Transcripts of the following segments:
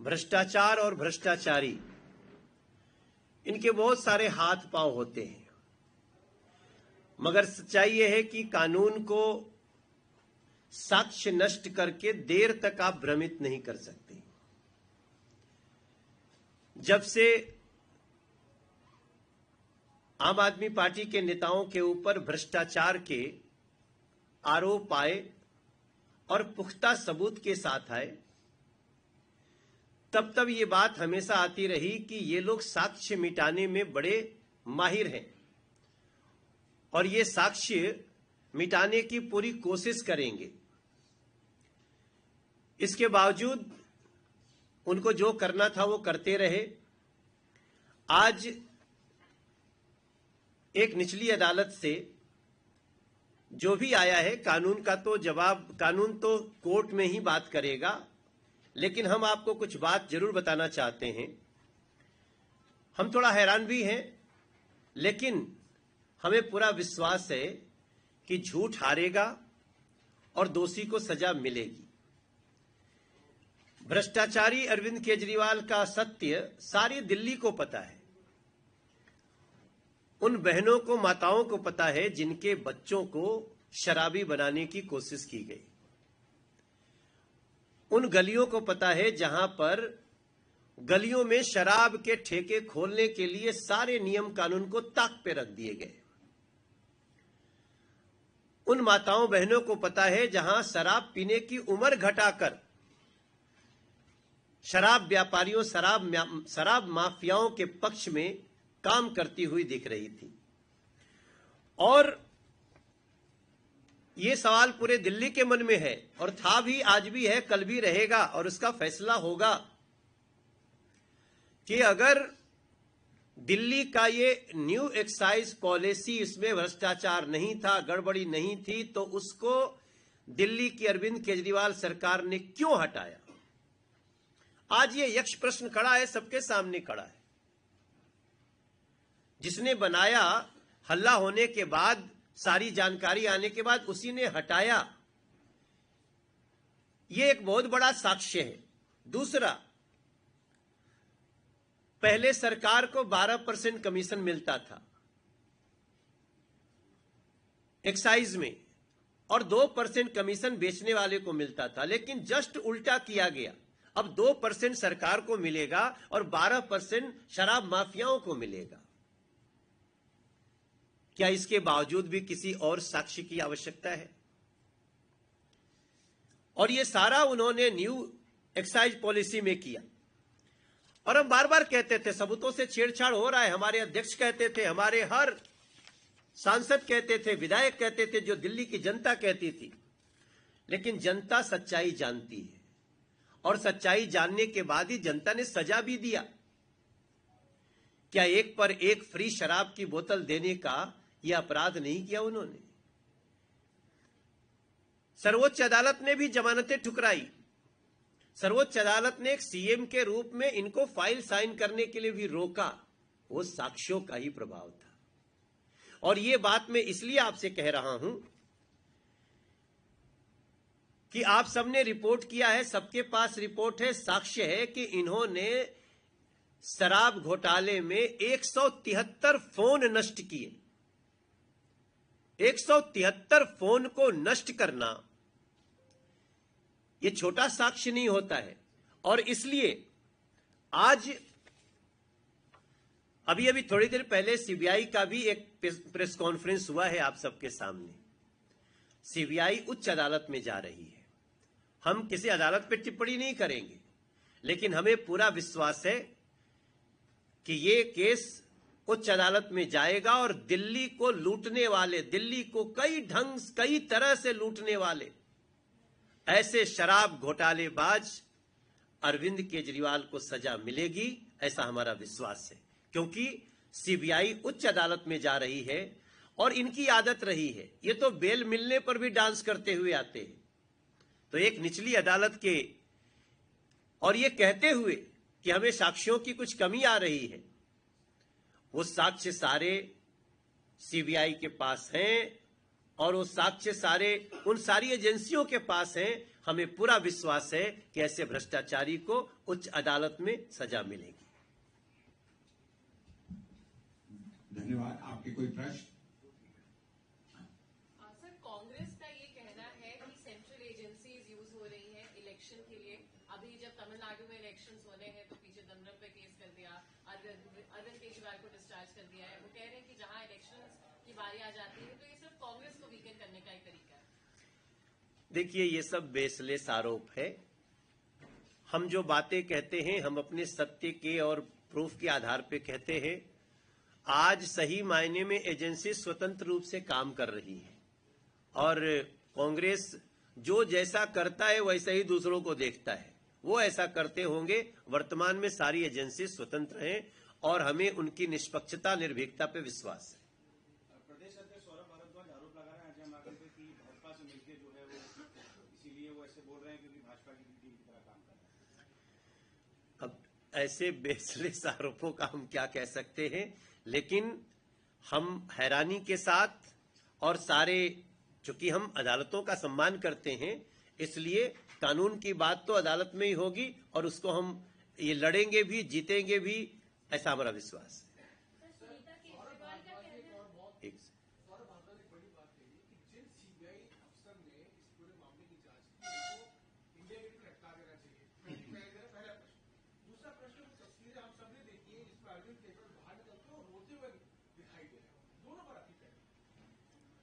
भ्रष्टाचार और भ्रष्टाचारी, इनके बहुत सारे हाथ पांव होते हैं, मगर सच्चाई यह है कि कानून को साक्ष्य नष्ट करके देर तक आप भ्रमित नहीं कर सकते। जब से आम आदमी पार्टी के नेताओं के ऊपर भ्रष्टाचार के आरोप आए और पुख्ता सबूत के साथ आए, तब तब ये बात हमेशा आती रही कि ये लोग साक्ष्य मिटाने में बड़े माहिर हैं और ये साक्ष्य मिटाने की पूरी कोशिश करेंगे। इसके बावजूद उनको जो करना था वो करते रहे। आज एक निचली अदालत से जो भी आया है, कानून का तो जवाब, कानून तो कोर्ट में ही बात करेगा, लेकिन हम आपको कुछ बात जरूर बताना चाहते हैं। हम थोड़ा हैरान भी हैं, लेकिन हमें पूरा विश्वास है कि झूठ हारेगा और दोषी को सजा मिलेगी। भ्रष्टाचारी अरविंद केजरीवाल का सत्य सारी दिल्ली को पता है। उन बहनों को, माताओं को पता है जिनके बच्चों को शराबी बनाने की कोशिश की गई। उन गलियों को पता है जहां पर गलियों में शराब के ठेके खोलने के लिए सारे नियम कानून को ताक पे रख दिए गए। उन माताओं बहनों को पता है जहां शराब पीने की उम्र घटाकर शराब व्यापारियों, शराब माफियाओं के पक्ष में काम करती हुई दिख रही थी। और ये सवाल पूरे दिल्ली के मन में है और था भी, आज भी है, कल भी रहेगा, और उसका फैसला होगा कि अगर दिल्ली का ये न्यू एक्साइज पॉलिसी, इसमें भ्रष्टाचार नहीं था, गड़बड़ी नहीं थी, तो उसको दिल्ली की अरविंद केजरीवाल सरकार ने क्यों हटाया। आज ये यक्ष प्रश्न खड़ा है, सबके सामने खड़ा है। जिसने बनाया, हल्ला होने के बाद, सारी जानकारी आने के बाद उसी ने हटाया, ये एक बहुत बड़ा साक्ष्य है। दूसरा, पहले सरकार को 12% कमीशन मिलता था एक्साइज में और 2% कमीशन बेचने वाले को मिलता था, लेकिन जस्ट उल्टा किया गया। अब 2% सरकार को मिलेगा और 12% शराब माफियाओं को मिलेगा। क्या इसके बावजूद भी किसी और साक्ष्य की आवश्यकता है? और ये सारा उन्होंने न्यू एक्साइज पॉलिसी में किया। और हम बार बार कहते थे सबूतों से छेड़छाड़ हो रहा है। हमारे अध्यक्ष कहते थे, हमारे हर सांसद कहते थे, विधायक कहते थे, जो दिल्ली की जनता कहती थी। लेकिन जनता सच्चाई जानती है और सच्चाई जानने के बाद ही जनता ने सजा भी दिया। क्या एक पर एक फ्री शराब की बोतल देने का यह अपराध नहीं किया उन्होंने? सर्वोच्च अदालत ने भी जमानतें ठुकराई। सर्वोच्च अदालत ने एक सीएम के रूप में इनको फाइल साइन करने के लिए भी रोका। वो साक्ष्यों का ही प्रभाव था। और ये बात मैं इसलिए आपसे कह रहा हूं कि आप सबने रिपोर्ट किया है, सबके पास रिपोर्ट है, साक्ष्य है कि इन्होंने शराब घोटाले में 173 फोन नष्ट किए। 173 फोन को नष्ट करना यह छोटा साक्ष्य नहीं होता है। और इसलिए आज अभी थोड़ी देर पहले सीबीआई का भी एक प्रेस कॉन्फ्रेंस हुआ है आप सबके सामने। सीबीआई उच्च अदालत में जा रही है। हम किसी अदालत पर टिप्पणी नहीं करेंगे, लेकिन हमें पूरा विश्वास है कि ये केस उच्च अदालत में जाएगा और दिल्ली को लूटने वाले, दिल्ली को कई तरह से लूटने वाले ऐसे शराब घोटालेबाज अरविंद केजरीवाल को सजा मिलेगी, ऐसा हमारा विश्वास है। क्योंकि सीबीआई उच्च अदालत में जा रही है और इनकी आदत रही है, ये तो बेल मिलने पर भी डांस करते हुए आते हैं। तो एक निचली अदालत के और ये कहते हुए कि हमें साक्ष्यों की कुछ कमी आ रही है, वो साक्ष्य सारे सीबीआई के पास हैं और वो साक्ष्य सारे उन सारी एजेंसियों के पास हैं। हमें पूरा विश्वास है कि ऐसे भ्रष्टाचारी को उच्च अदालत में सजा मिलेगी। धन्यवाद। आपके कोई प्रश्न? सर, कांग्रेस का ये कहना है कि सेंट्रल एजेंसीज यूज हो रही हैं इलेक्शन के लिए। अभी जब तमिलनाडु में इलेक्शंस होने हैं तो पीछे दमदम पे केस कर दिया, अरविंद केजरीवाल को डिस्चार्ज कर दिया है। वो कह रहे हैं कि जहां इलेक्शंस की बारी आ जाती है तो ये सिर्फ कांग्रेस को वीकन करने का ही तरीका है। देखिए, ये सब बेसलेस आरोप है। हम जो बातें कहते हैं हम अपने सत्य के और प्रूफ के आधार पे कहते हैं। आज सही मायने में एजेंसी स्वतंत्र रूप से काम कर रही है और कांग्रेस जो जैसा करता है वैसा ही दूसरों को देखता है। वो ऐसा करते होंगे। वर्तमान में सारी एजेंसी स्वतंत्र हैं और हमें उनकी निष्पक्षता निर्भीकता पे विश्वास है। प्रदेश अध्यक्ष सौरभ भारद्वाज आरोप लगा रहे हैं अजय माकन पे कि भाजपा से मिलकर जो है वो इसीलिए वो ऐसे बोल रहे हैं क्योंकि भाजपा की टीम की तरह काम कर रहे हैं। अब ऐसे बेसलेस आरोपों का हम क्या कह सकते हैं, लेकिन हम हैरानी के साथ और सारे, चूंकि हम अदालतों का सम्मान करते हैं इसलिए कानून की बात तो अदालत में ही होगी और उसको हम ये लड़ेंगे भी, जीतेंगे भी, ऐसा हमारा विश्वास है।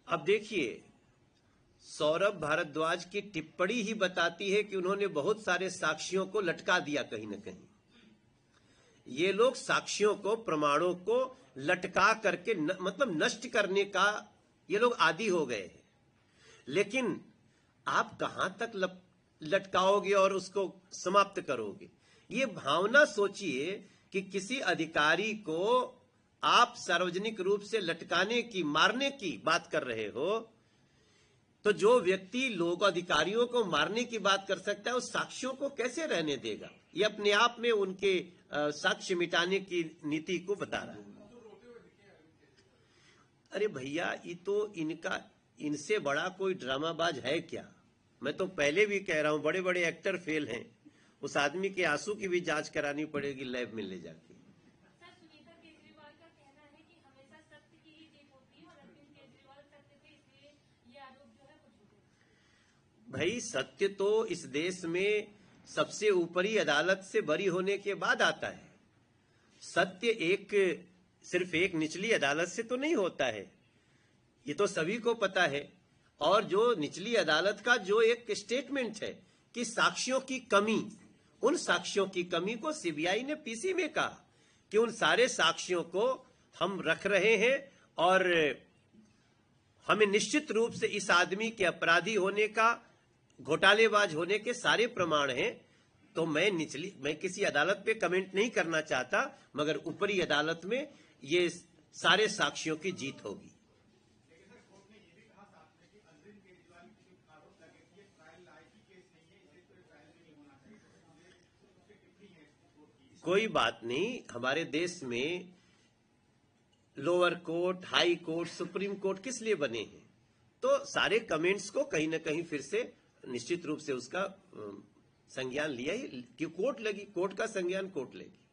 अब देखिए, सौरभ भारद्वाज की टिप्पणी ही बताती है कि उन्होंने बहुत सारे साक्ष्यों को लटका दिया कहीं न कहीं। ये लोग साक्ष्यों को, प्रमाणों को लटका करके मतलब नष्ट करने का ये लोग आदी हो गए हैं। लेकिन आप कहां तक लटकाओगे और उसको समाप्त करोगे? ये भावना सोचिए कि किसी अधिकारी को आप सार्वजनिक रूप से लटकाने की, मारने की बात कर रहे हो, तो जो व्यक्ति लोग अधिकारियों को मारने की बात कर सकता है उस साक्ष्यों को कैसे रहने देगा? ये अपने आप में उनके साक्ष्य मिटाने की नीति को बता रहा है। अरे भैया, ये तो इनसे बड़ा कोई ड्रामाबाज है क्या? मैं तो पहले भी कह रहा हूं, बड़े बड़े एक्टर फेल हैं। उस आदमी के आंसू की भी जांच करानी पड़ेगी लैब में ले जाके। भाई, सत्य तो इस देश में सबसे ऊपरी अदालत से बरी होने के बाद आता है। सत्य सिर्फ एक निचली अदालत से तो नहीं होता है, ये तो सभी को पता है। और जो निचली अदालत का जो एक स्टेटमेंट है कि साक्ष्यों की कमी, उन साक्ष्यों की कमी को सीबीआई ने पीसी में कहा कि उन सारे साक्ष्यों को हम रख रहे हैं और हमें निश्चित रूप से इस आदमी के अपराधी होने का, घोटालेबाज होने के सारे प्रमाण हैं। तो मैं किसी अदालत पे कमेंट नहीं करना चाहता, मगर ऊपरी अदालत में ये सारे साक्ष्यों की जीत होगी। कोई बात नहीं, हमारे देश में lower court, high court, supreme court किस लिए बने हैं? तो सारे कमेंट्स को कहीं ना कहीं फिर से निश्चित रूप से उसका संज्ञान लिया ही कि कोर्ट का संज्ञान कोर्ट लेगी।